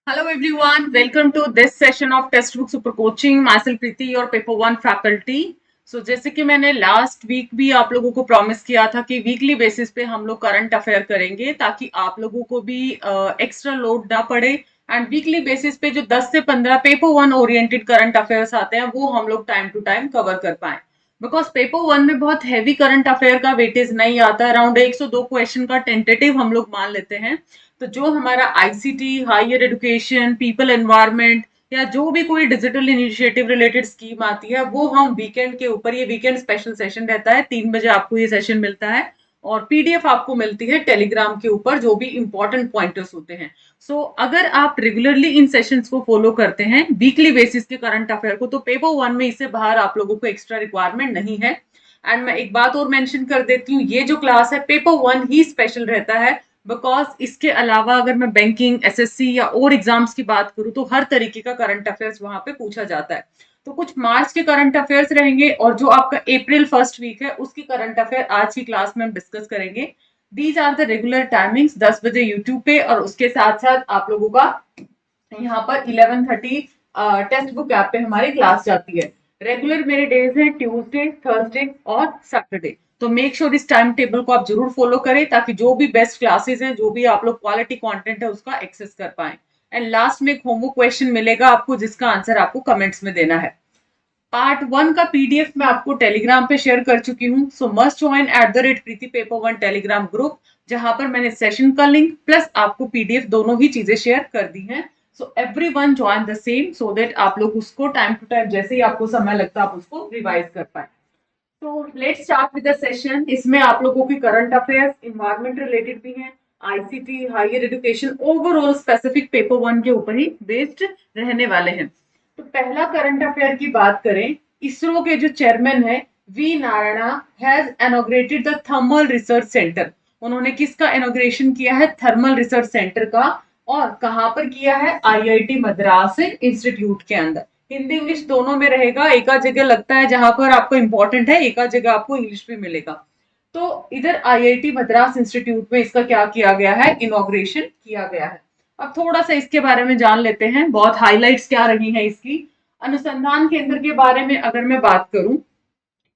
Hello everyone, welcome to this session of Textbook Super Coaching. Myself Preeti, your Paper One faculty. So जैसे कि मैंने last week भी आप लोगों को प्रॉमिस किया था कि वीकली बेसिस पे हम लोग करंट अफेयर करेंगे ताकि आप लोगों को भी एक्स्ट्रा लोड ना पड़े एंड वीकली बेसिस पे जो 10 से 15 paper one oriented current affairs आते हैं वो हम लोग टाइम टू टाइम कवर कर पाए बिकॉज पेपर वन में बहुत हैवी करंट अफेयर का वेटेज नहीं आता, अराउंड 102 क्वेश्चन का टेंटेटिव हम लोग मान लेते हैं। तो जो हमारा ICT, higher education, people environment या जो भी कोई डिजिटल इनिशिएटिव रिलेटेड स्कीम आती है वो हम वीकेंड के ऊपर, ये वीकेंड स्पेशल सेशन रहता है, 3 बजे आपको ये सेशन मिलता है और पीडीएफ आपको मिलती है टेलीग्राम के ऊपर जो भी इंपॉर्टेंट पॉइंटर्स होते हैं। अगर आप रेगुलरली इन सेशंस को फॉलो करते हैं वीकली बेसिस के करंट अफेयर को, तो पेपर वन में इससे बाहर आप लोगों को एक्स्ट्रा रिक्वायरमेंट नहीं है। एंड मैं एक बात और मेंशन कर देती हूँ, ये जो क्लास है पेपर वन ही स्पेशल रहता है बिकॉज इसके अलावा अगर मैं बैंकिंग, एसएससी या और एग्जाम्स की बात करूं तो हर तरीके का करंट अफेयर्स वहां पे पूछा जाता है। तो कुछ मार्च के करंट अफेयर्स रहेंगे और जो आपका अप्रैल फर्स्ट वीक है उसकी करंट अफेयर आज की क्लास में हम डिस्कस करेंगे। These are the regular timings, 10 बजे यूट्यूब पे और उसके साथ साथ आप लोगों का यहाँ पर 11:30 टेक्स्ट बुक ऐप पे हमारी क्लास जाती है। रेगुलर मेरे डेज हैं ट्यूसडे, थर्सडे और सैटरडे। तो मेक श्योर इस टाइम टेबल को आप जरूर फॉलो करें ताकि जो भी बेस्ट क्लासेस हैं, जो भी आप लोग क्वालिटी कंटेंट है उसका एक्सेस कर पाए। एंड लास्ट में एक होमवर्क क्वेश्चन मिलेगा आपको जिसका आंसर आपको कमेंट्स में देना है। पार्ट वन का पीडीएफ मैं आपको टेलीग्राम पे शेयर कर चुकी हूँ, सो मस्ट ज्वाइन @प्रीति पेपर वन टेलीग्राम ग्रुप, जहां पर मैंने सेशन का लिंक प्लस आपको पीडीएफ दोनों ही चीजें शेयर कर दी हैं। So every one join the same so that आप लोग उसको टाइम टू टाइम जैसे ही आपको समय लगता है आप उसको रिवाइज कर पाए। तो let's start with the session. इसमें आप लोगों की करंट अफेयर्स, इन्वायरमेंट रिलेटेड भी हैं, ICT, higher education, overall specific paper one के ऊपर ही बेस्ड रहने वाले हैं। तो पहला करंट अफेयर की बात करें, इसरो के जो चेयरमैन है V Narayana has inaugurated the thermal research centre. उन्होंने किसका इनॉग्रेशन किया है? थर्मल रिसर्च सेंटर का। और कहां पर किया है? आईआईटी मद्रास इंस्टीट्यूट के अंदर। हिंदी इंग्लिश दोनों में रहेगा, एक आध जगह लगता है जहां पर आपको इंपॉर्टेंट है, एक आध जगह आपको इंग्लिश भी मिलेगा। तो इधर आईआईटी मद्रास इंस्टीट्यूट में इसका क्या किया गया है? इनॉग्रेशन किया गया है। अब थोड़ा सा इसके बारे में जान लेते हैं, बहुत हाइलाइट्स क्या रही हैं इसकी। अनुसंधान केंद्र के बारे में अगर मैं बात करूं,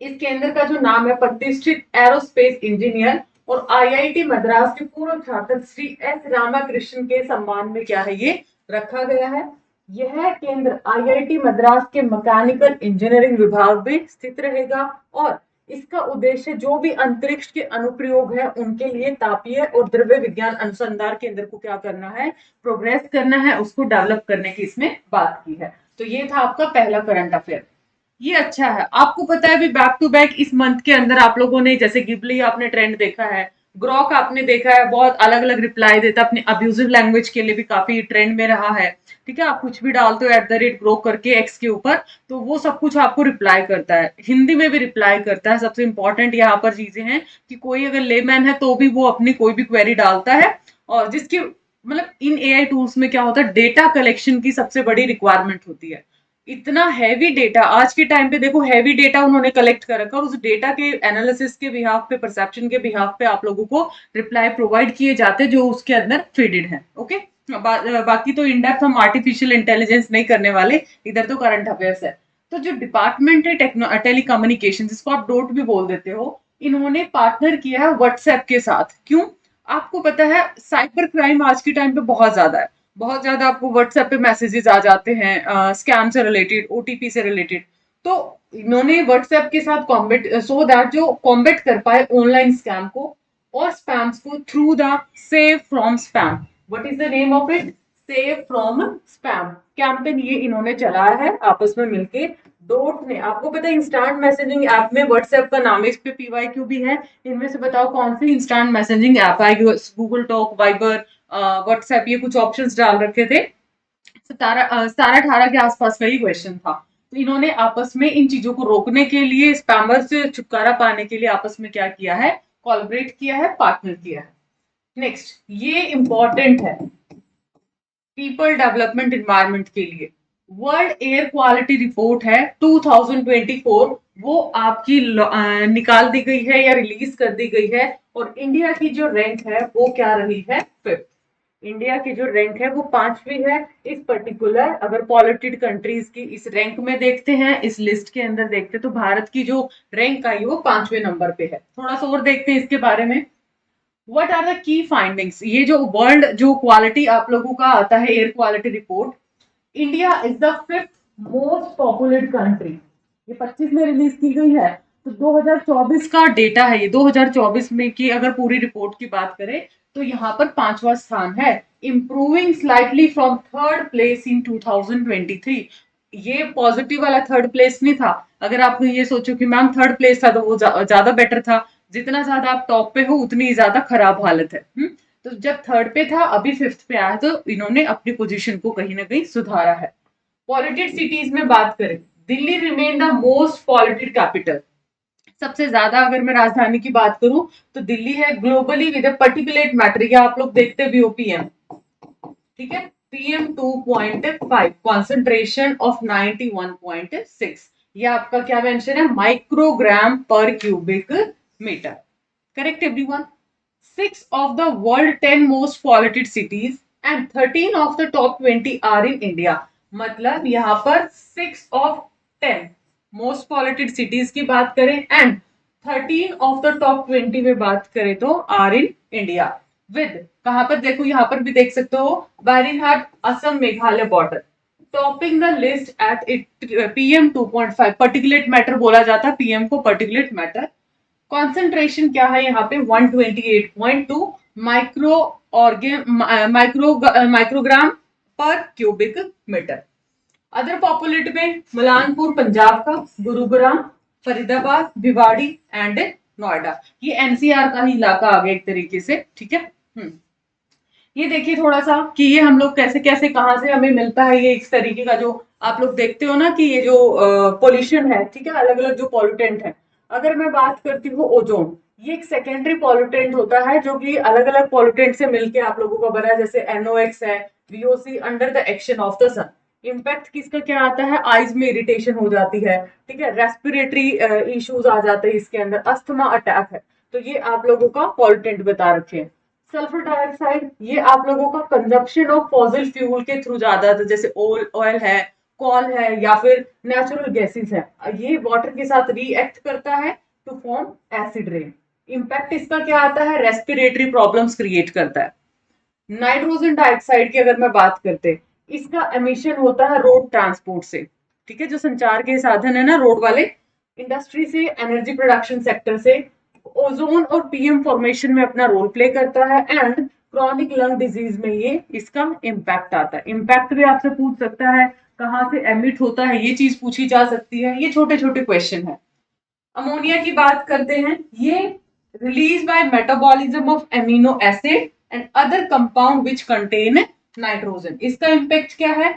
इस केंद्र का जो नाम है प्रतिष्ठित एरोस्पेस इंजीनियर और आईआईटी मद्रास के पूर्व छात्र श्री एस रामाकृष्णन के सम्मान में क्या है ये रखा गया है। यह केंद्र आईआईटी मद्रास के मैकेनिकल इंजीनियरिंग विभाग में स्थित रहेगा और इसका उद्देश्य जो भी अंतरिक्ष के अनुप्रयोग है उनके लिए तापीय और द्रव्य विज्ञान अनुसंधान केंद्र को क्या करना है? प्रोग्रेस करना है, उसको डेवलप करने की इसमें बात की है। तो ये था आपका पहला करंट अफेयर। ये अच्छा है। आपको पता है अभी बैक टू बैक इस मंथ के अंदर आप लोगों ने जैसे गिबली आपने ट्रेंड देखा है, ग्रॉक आपने देखा है, बहुत अलग अलग रिप्लाई देता है, अपनी अब्यूजिव लैंग्वेज के लिए भी काफी ट्रेंड में रहा है। ठीक है, आप कुछ भी डालते हो @ग्रोक करके एक्स के ऊपर, तो वो सब कुछ आपको रिप्लाई करता है, हिंदी में भी रिप्लाई करता है। सबसे इंपॉर्टेंट यहाँ पर चीजें हैं कि कोई अगर लेमैन है तो भी वो अपनी कोई भी क्वेरी डालता है। और जिसकी मतलब इन एआई टूल्स में क्या होता है, डेटा कलेक्शन की सबसे बड़ी रिक्वायरमेंट होती है। इतना हैवी डेटा आज के टाइम पे, देखो हैवी डेटा उन्होंने कलेक्ट कर रखा और उस डेटा के एनालिसिस के बिहाफ पे, परसेप्शन के बिहाफ पे आप लोगों को रिप्लाई प्रोवाइड किए जाते हैं जो उसके अंदर फीडेड है। ओके, बाकी तो इनडेप्थ हम आर्टिफिशियल इंटेलिजेंस नहीं करने वाले, इधर तो करंट अफेयर्स है। तो जो डिपार्टमेंट है टेलीकम्युनिकेशन, जिसको आप डोट भी बोल देते हो, इन्होंने पार्टनर किया है व्हाट्सएप के साथ। क्यों? आपको पता है साइबर क्राइम आज के टाइम पे बहुत ज्यादा है, बहुत ज्यादा आपको व्हाट्सएप पे मैसेजेस आ जाते हैं स्कैम से रिलेटेड, ओटीपी से रिलेटेड। तो इन्होंने व्हाट्सएप के साथ कॉम्बेट, सो दैट जो कॉम्बेट कर पाए ऑनलाइन स्कैम को और स्पैम्स को through the save from spam. What is the name of it? Save from spam campaign ये इन्होंने चलाया है आपस में मिलके। डोट ने, आपको पता है इंस्टेंट मैसेजिंग ऐप में व्हाट्सएप का नाम है, इस पे पीवाईक्यू भी है। इनमें से बताओ कौन सी इंस्टेंट मैसेजिंग ऐप आएगी? गूगल टॉक, वाइबर, व्हाट्सएप, ये कुछ ऑप्शंस डाल रखे थे। 17-18 के आसपास का ही क्वेश्चन था। तो इन्होंने आपस में इन चीजों को रोकने के लिए, स्पैमर से छुटकारा पाने के लिए आपस में क्या किया है? कोलैबोरेट किया है, पार्टनर किया है। नेक्स्ट, ये इंपॉर्टेंट है पीपल डेवलपमेंट इन्वायरमेंट के लिए। वर्ल्ड एयर क्वालिटी रिपोर्ट है 2024, वो आपकी निकाल दी गई है या रिलीज कर दी गई है और इंडिया की जो रैंक है वो क्या रही है? 5th। इंडिया की जो रैंक है वो 5वीं है इस पर्टिकुलर, अगर पॉलिटेड कंट्रीज की इस रैंक में देखते हैं, इस लिस्ट के अंदर देखते हैं, तो भारत की जो रैंक आई वो 5वें नंबर पे है। थोड़ा सा और देखते हैं इसके बारे में। What are the key findings, ये जो वर्ल्ड जो क्वालिटी आप लोगों का आता है air quality report, India is the 5th most populated country, ये 25 में रिलीज की गई है। तो 2024 का डेटा है ये, 2024 में की अगर पूरी रिपोर्ट की बात करें तो यहाँ पर 5वां स्थान है, improving slightly from third place in 2023। ये पॉजिटिव वाला थर्ड प्लेस नहीं था, अगर आप ये सोचो कि मैम थर्ड प्लेस था तो वो ज्यादा बेटर था, जितना ज्यादा आप टॉप पे हो उतनी ज्यादा खराब हालत है। तो जब थर्ड पे था अभी 5th पे आया, तो इन्होंने अपनी पोजीशन को कहीं ना कहीं सुधारा है। पॉलिटेड सिटीज में बात करें, Delhi remain the most polluted capital, सबसे ज्यादा अगर मैं राजधानी की बात करूं तो दिल्ली है globally with a particulate matter, ये आप लोग देखते भी हो पीएम, ठीक है, पीएम 2.5 कॉन्सेंट्रेशन ऑफ 91.6, ये आपका क्या मेंशन है, माइक्रोग्राम पर cubic metre. Correct everyone. 6 of the world 10 most polluted cities and 13 of the top 20 are in India, मतलब यहाँ पर 6 of 10 most polluted cities की बात करें एंड 13 of the top 20 में बात करें तो are in India with, कहां पर देखो यहाँ पर भी देख सकते हो, Barihat Assam Meghalaya border, topping the list at PM 2.5, particulate matter बोला जाता है पीएम को, पर्टिकुलेट मैटर। कॉन्सेंट्रेशन क्या है यहाँ पे 128.2 माइक्रो माइक्रोग्राम पर क्यूबिक मीटर। अदर पॉपुलेट में मलानपुर पंजाब का, गुरुग्राम, फरीदाबाद, भिवाड़ी एंड नोएडा, ये एनसीआर का ही इलाका आ गया एक तरीके से, ठीक है। ये देखिए थोड़ा सा कि ये हम लोग कैसे कैसे कहाँ से हमें मिलता है, ये इस तरीके का जो आप लोग देखते हो ना कि ये जो पोल्यूशन है, ठीक है, अलग अलग जो पॉल्यूटेंट है। अगर मैं बात करती हूँ ओजोन, ये एक सेकेंडरी पॉल्यूटेंट होता है जो कि अलग अलग पॉल्यूटेंट से मिलके आप लोगों का बना है, जैसे एनओएक्स है, VOC, under the action of the sun. Impact किसका क्या आता है, आईज में इरिटेशन हो जाती है, ठीक है, रेस्पिरेटरी इश्यूज आ जाते हैं इसके अंदर, अस्थमा अटैक है, तो ये आप लोगों का पॉल्यूटेंट बता रखे हैं। सल्फर डाइऑक्साइड, ये आप लोगों का कंजप्शन ऑफ फॉसिल फ्यूल के थ्रू ज्यादा है, जैसे ऑयल है, कॉल है, या फिर नेचुरल गैसेस है, ये वाटर के साथ रिएक्ट करता है to form acid rain. Impact इसका क्या आता है, रेस्पिरेटरी प्रॉब्लम्स क्रिएट करता है। नाइट्रोजन डाइऑक्साइड की अगर मैं बात करते, इसका एमिशन होता है रोड ट्रांसपोर्ट से, ठीक है, जो संचार के साधन है ना रोड वाले, इंडस्ट्री से, एनर्जी प्रोडक्शन सेक्टर से, ओजोन और पीएम फॉर्मेशन में अपना रोल प्ले करता है एंड क्रॉनिक लंग डिजीज में ये इसका इम्पैक्ट आता है। इम्पैक्ट भी आपसे पूछ सकता है, कहाँ से एमिट होता है, ये चीज पूछी जा सकती है, ये छोटे छोटे क्वेश्चन है। अमोनिया की बात करते हैं, ये release by metabolism of amino acid and other compound which contain nitrogen. इसका इम्पैक्ट क्या है,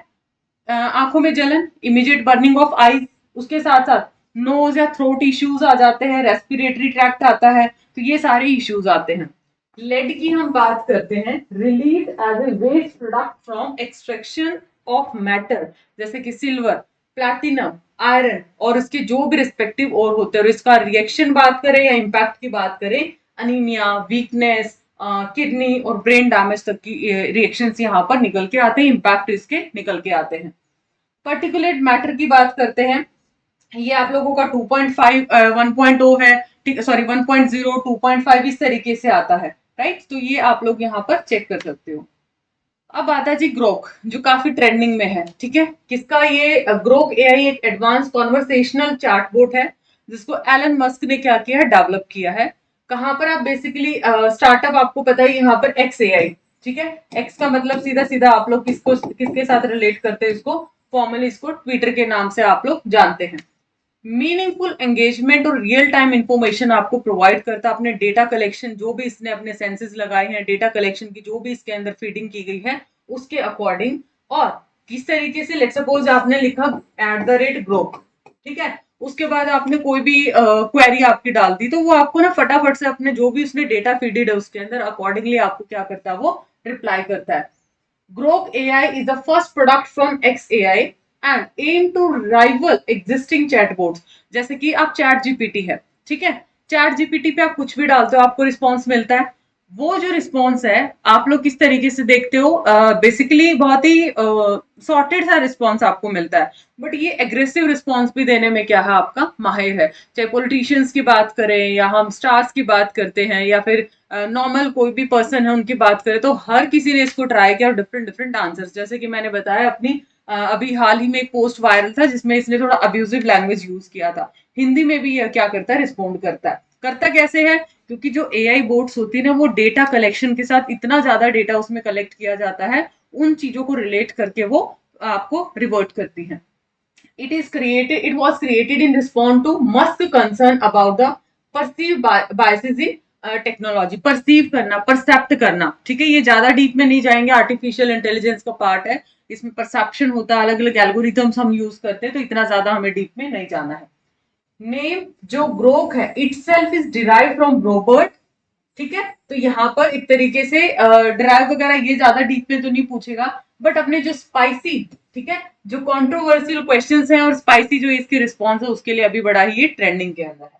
आंखों में जलन, इमीडिएट बर्निंग ऑफ आईज, उसके साथ साथ नोज या थ्रोट इश्यूज आ जाते हैं, रेस्पिरेटरी ट्रैक्ट आता है, तो ये सारे इश्यूज आते हैं। लेड की हम बात करते हैं, release as a waste product from extraction of metal, जैसे कि सिल्वर, प्लैटिनम, आयरन और इसके जो भी रिस्पेक्टिव और होते हैं, और इसका रिएक्शन बात करें या इम्पैक्ट की बात करें, अनीमिया, वीकनेस, किडनी और ब्रेन डैमेज तक की रिएक्शंस यहाँ पर निकल के आते हैं, इम्पैक्ट इसके निकल के आते हैं। पर्टिकुलेट मैटर की बात करते हैं, ये आप लोगों का 2.5 1.0 है, ठीक, सॉरी 1.0 2.5 इस तरीके से आता है, राइट, तो ये आप लोग यहाँ पर चेक कर सकते हो। अब आता है जी ग्रोक, जो काफी ट्रेंडिंग में है, ठीक है, किसका, ये ग्रोक एआई एक एडवांस कॉन्वर्सेशनल चैटबॉट है जिसको एलन मस्क ने क्या किया है, डेवलप किया है। कहाँ पर आप बेसिकली स्टार्टअप आपको पता है यहाँ पर एक्स एआई, ठीक है, एक्स का मतलब सीधा सीधा आप लोग किसको किसके साथ रिलेट करते हैं, इसको फॉर्मली इसको ट्विटर के नाम से आप लोग जानते हैं। मीनिंगफुल एंगेजमेंट और रियल टाइम इंफॉर्मेशन आपको प्रोवाइड करता है, अपने डेटा कलेक्शन जो भी इसने अपने सेंसेस लगाए हैं, डेटा कलेक्शन की जो भी इसके अंदर फीडिंग की गई है उसके अकॉर्डिंग, और किस तरीके से, लेट्स सपोज आपने लिखा @ग्रोक, ठीक है, उसके बाद आपने कोई भी क्वेरी आपकी डाल दी, तो वो आपको ना फटाफट से अपने जो भी उसने डेटा फीडेड है उसके अंदर अकॉर्डिंगली आपको क्या करता है, वो रिप्लाई करता है। Grok AI is the first product from XAI and aim to rival existing chatbots, जैसे कि आप चैट जीपीटी है, ठीक है, चैट जीपीटी पे आप कुछ भी डालते हो आपको रिस्पॉन्स मिलता है, वो जो रिस्पॉन्स है आप लोग किस तरीके से देखते हो, बेसिकली बहुत ही सॉर्टेड सा रिस्पॉन्स आपको मिलता है, बट ये एग्रेसिव रिस्पॉन्स भी देने में क्या है आपका माहिर है। चाहे पॉलिटिशियंस की बात करें या हम स्टार्स की बात करते हैं या फिर नॉर्मल कोई भी पर्सन है उनकी बात करें, तो हर किसी ने इसको ट्राई किया और डिफरेंट डिफरेंट आंसर्स, जैसे कि मैंने बताया अपनी अभी हाल ही में एक पोस्ट वायरल था जिसमें इसने थोड़ा अब्यूजिव लैंग्वेज यूज किया था। हिंदी में भी यह क्या करता है, रिस्पॉन्ड करता है। करता कैसे है, क्योंकि जो एआई बोट्स होती है ना, वो डेटा कलेक्शन के साथ इतना ज्यादा डेटा उसमें कलेक्ट किया जाता है, उन चीजों को रिलेट करके वो आपको रिवर्ट करती हैं। It was created in response to much concern about the perceived biases in technology. Perceive करना, परसेप्ट करना, ठीक है, ये ज्यादा डीप में नहीं जाएंगे, आर्टिफिशियल इंटेलिजेंस का पार्ट है, इसमें परसेप्शन होता है, अलग अलग एल्गोरिथम्स हम यूज करते हैं, तो इतना ज्यादा हमें डीप में नहीं जाना है। नेम जो ग्रोक है itself is derive from robot, ठीक है, तो यहाँ पर एक तरीके से ड्राइव वगैरह ये ज्यादा डीप में तो नहीं पूछेगा, बट अपने जो स्पाइसी, ठीक है, जो कंट्रोवर्शियल क्वेश्चंस हैं और स्पाइसी जो इसके रिस्पॉन्स है उसके लिए अभी बड़ा ही ये ट्रेंडिंग के अंदर है।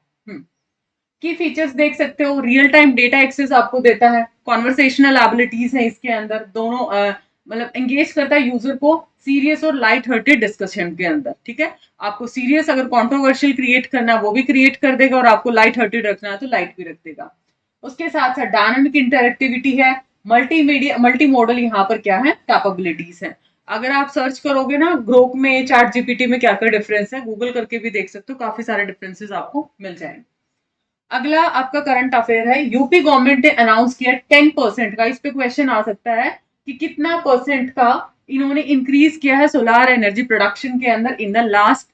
की फीचर्स देख सकते हो, रियल टाइम डेटा एक्सेस आपको देता है, कॉन्वर्सेशनल एबिलिटीज है इसके अंदर, दोनों मतलब एंगेज करता है यूजर को सीरियस और लाइट हार्टेड डिस्कशन के अंदर, ठीक है, आपको सीरियस अगर कंट्रोवर्शियल क्रिएट करना है वो भी क्रिएट कर देगा और आपको लाइट हार्टेड रखना है तो लाइट भी रख देगा। उसके साथ साथ डायनामिक इंटरेक्टिविटी है, मल्टीमीडिया मल्टी मॉडल यहाँ पर क्या है कैपेबिलिटीज है। अगर आप सर्च करोगे ना ग्रोक में, चैट जीपीटी में क्या क्या डिफरेंस है, गूगल करके भी देख सकते हो, काफी सारे डिफरेंसेस आपको मिल जाएंगे। अगला आपका करंट अफेयर है, यूपी गवर्नमेंट ने अनाउंस किया 10% का, इस पे क्वेश्चन आ सकता है कि कितना परसेंट का इन्होंने इंक्रीज किया है सोलार एनर्जी प्रोडक्शन के अंदर इन द लास्ट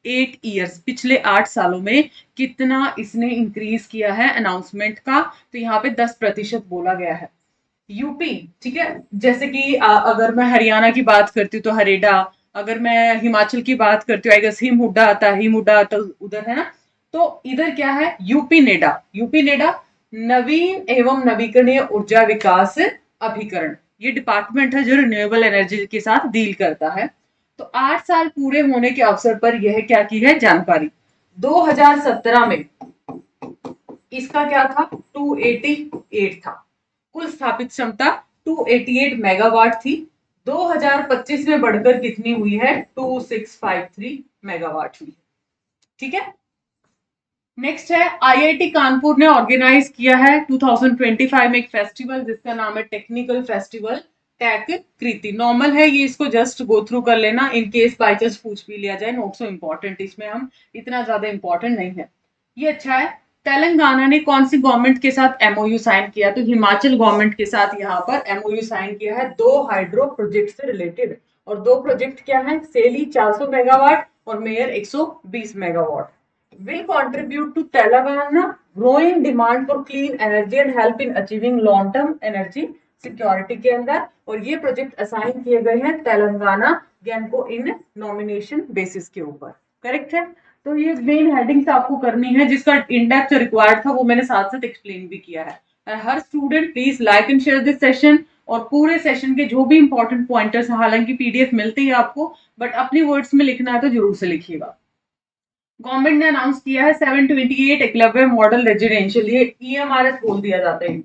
8 ईयर्स, पिछले 8 सालों में कितना इसने इंक्रीज किया है अनाउंसमेंट का, तो यहाँ पे 10% बोला गया है। यूपी, ठीक है, जैसे कि अगर मैं हरियाणा की बात करती हूँ तो हरेडा, अगर मैं हिमाचल की बात करती हूँ आई गेस हिम हुड्डा आता है, हिम हुड्डा आता उधर है ना, तो इधर क्या है यूपी नेडा, यूपी नेडा नवीन एवं नवीकरणीय ऊर्जा विकास अभिकरण, ये डिपार्टमेंट है जो रिन्यूएबल एनर्जी के साथ डील करता है। तो 8 साल पूरे होने के अवसर पर यह क्या की है जानकारी, 2017 में इसका क्या था, 288 था, कुल स्थापित क्षमता 288 मेगावाट थी, 2025 में बढ़कर कितनी हुई है, 2653 मेगावाट हुई, ठीक है। नेक्स्ट है, आईआईटी कानपुर ने ऑर्गेनाइज किया है 2025 में एक फेस्टिवल जिसका नाम है टेक्निकल फेस्टिवल टेक कृति। नॉर्मल है ये, इसको जस्ट गो थ्रू कर लेना, इन केस बाई चांस पूछ भी लिया जाए, नॉट सो इम्पोर्टेंट, इसमें हम इतना ज्यादा इंपॉर्टेंट नहीं है। ये अच्छा है। तेलंगाना ने कौन सी गवर्नमेंट के साथ एमओयू साइन किया, तो हिमाचल गवर्नमेंट के साथ यहाँ पर एमओयू साइन किया है, 2 हाइड्रो प्रोजेक्ट से रिलेटेड, और 2 प्रोजेक्ट क्या है, सेली 400 मेगावाट और mayor 120 megawatt, will contribute to Telangana growing demand for clean energy and help in achieving long term energy security के अंदर। और ये प्रोजेक्ट असाइन किए गए हैं तेलंगाना गेनको इन नॉमिनेशन बेसिस के ऊपर, करेक्ट है। तो ये मेन हेडिंग्स आपको करनी है, जिसका इंडेप्थ रिक्वायर्ड था वो मैंने साथ साथ एक्सप्लेन भी किया है। हर student please like and share this session, और पूरे सेशन के जो भी इंपॉर्टेंट पॉइंटर्स, हालांकि पीडीएफ मिलती है आपको, बट अपनी वर्ड्स में लिखना है तो जरूर से लिखिएगा। गवर्नमेंट ने अनाउंस किया है 728 एकलव्य मॉडल रेजिडेंशियल, ये ईएमआरएस बोल दिया जाता है।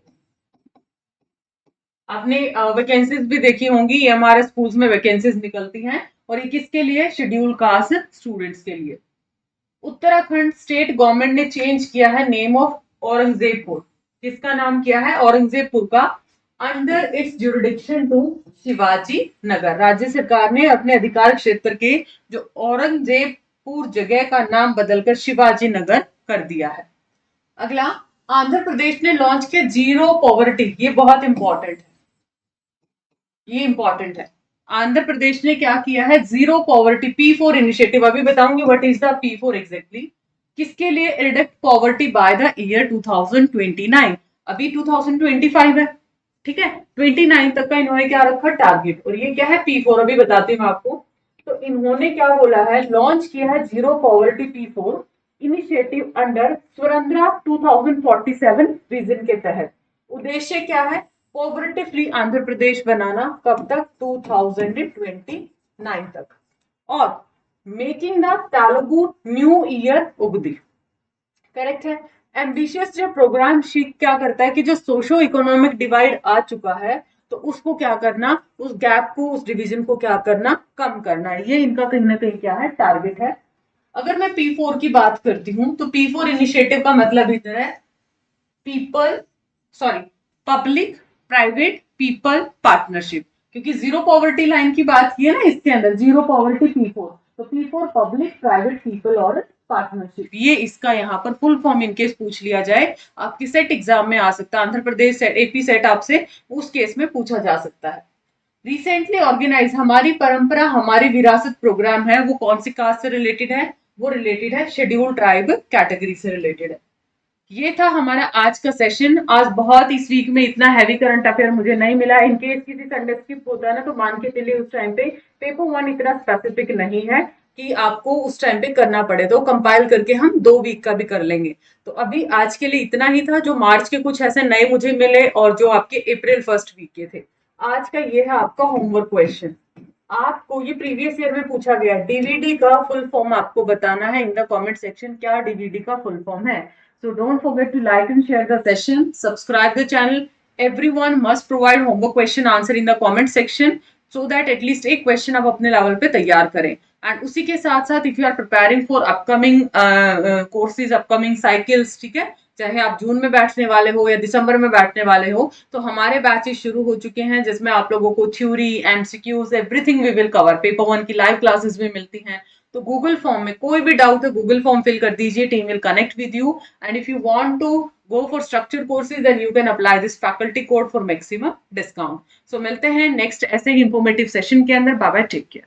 आपने वैकेंसीज भी देखी होंगी, ईएमआरएस स्कूल्स में वैकेंसीज निकलती हैं, और ये किसके लिए, शेड्यूल कास्ट स्टूडेंट्स के लिए। उत्तराखंड स्टेट गवर्नमेंट ने चेंज किया है नेम ऑफ औरंगजेबपुर, किसका नाम किया है, औरंगजेबपुर का, under its jurisdiction to Shivaji Nagar. राज्य सरकार ने अपने अधिकार क्षेत्र के जो औरंगजेबपुर जगह का नाम बदलकर शिवाजी नगर कर दिया है। अगला, आंध्र प्रदेश ने लॉन्च किया जीरो पॉवर्टी, ये बहुत इंपॉर्टेंट है, ये इंपॉर्टेंट है। आंध्र प्रदेश ने क्या किया है, जीरो पॉवर्टी P4 इनिशिएटिव, अभी बताऊंगी what is the P4 exactly, किसके लिए, redact poverty by the year 2029, अभी 2025 है, ठीक है, 29 तक का इन्होंने क्या रखा टारगेट, और ये क्या है P4, अभी बताती हूँ आपको। तो इन्होंने क्या बोला है, लॉन्च किया है zero poverty P4 initiative under Swarnandhra 2047 vision के तहत। उद्देश्य क्या है, पॉवर्टी फ्री आंध्र प्रदेश बनाना, कब तक, 2029 तक, और making the Telugu new year Ugadi, correct है। एम्बिशियस जो प्रोग्राम शीट क्या करता है कि जो सोशो इकोनॉमिक डिवाइड आ चुका है तो उसको क्या करना, उस गैप को, उस डिवीजन को क्या करना, कम करना है। ये इनका कहीं ना कहीं क्या है, टारगेट है। अगर मैं P4 की बात करती हूँ तो P4 इनिशिएटिव का मतलब इधर है people, sorry, public private people partnership, क्योंकि जीरो पॉवर्टी लाइन की बात की है ना इसके अंदर, जीरो पॉवर्टी P4, तो P4 पब्लिक प्राइवेट पीपल और पार्टनरशिप, ये इसका यहाँ पर फुल फॉर्म इनकेस पूछ लिया जाए, आपकी सेट एग्जाम में आ सकता है, Andhra Pradesh set, AP set आपसे उस केस में पूछा जा सकता है। रिसेंटली ऑर्गेनाइज हमारी परंपरा हमारी विरासत प्रोग्राम है, वो कौन सी कास्ट से रिलेटेड है, वो रिलेटेड है शेड्यूल ट्राइब कैटेगरी से रिलेटेड है। ये था हमारा आज का सेशन। आज बहुत इस वीक में इतना हैवी करंट अफेयर मुझे नहीं मिला। इनकेस किसी संडे स्किप होता है ना तो मान के चलिए उस टाइम पे पेपर वन इतना स्पेसिफिक नहीं है कि आपको उस टाइम पे करना पड़े, तो कंपाइल करके हम 2 वीक का भी कर लेंगे। तो अभी आज के लिए इतना ही था। जो मार्च के कुछ ऐसे नए मुझे मिले और जो आपके अप्रैल फर्स्ट वीक के थे। आज का ये है आपका होमवर्क क्वेश्चन। आपको ये प्रीवियस ईयर में पूछा गया, डीवीडी का फुल फॉर्म आपको बताना है इन द कमेंट सेक्शन, क्या डीवीडी का फुल फॉर्म है। So don't forget to like and share the session, subscribe the channel. Everyone must provide homework question answer in the comment section so that at least एक question आप अपने level पे तैयार करें। And उसी के साथ साथ if you are preparing for upcoming courses, upcoming cycles, ठीक है, चाहे आप जून में बैठने वाले हो या दिसंबर में बैठने वाले हो, तो हमारे बैचेस शुरू हो चुके हैं जिसमें आप लोगों को theory, MCQs, everything we will cover. Paper one की लाइव क्लासेस भी मिलती हैं। तो गूगल फॉर्म में कोई भी डाउट है, गूगल फॉर्म फिल कर दीजिए, team will connect with you. And if you want to go for structured courses then you can apply this faculty code for maximum discount. So मिलते हैं next ऐसे ही informative session के अंदर। Bye bye, take care.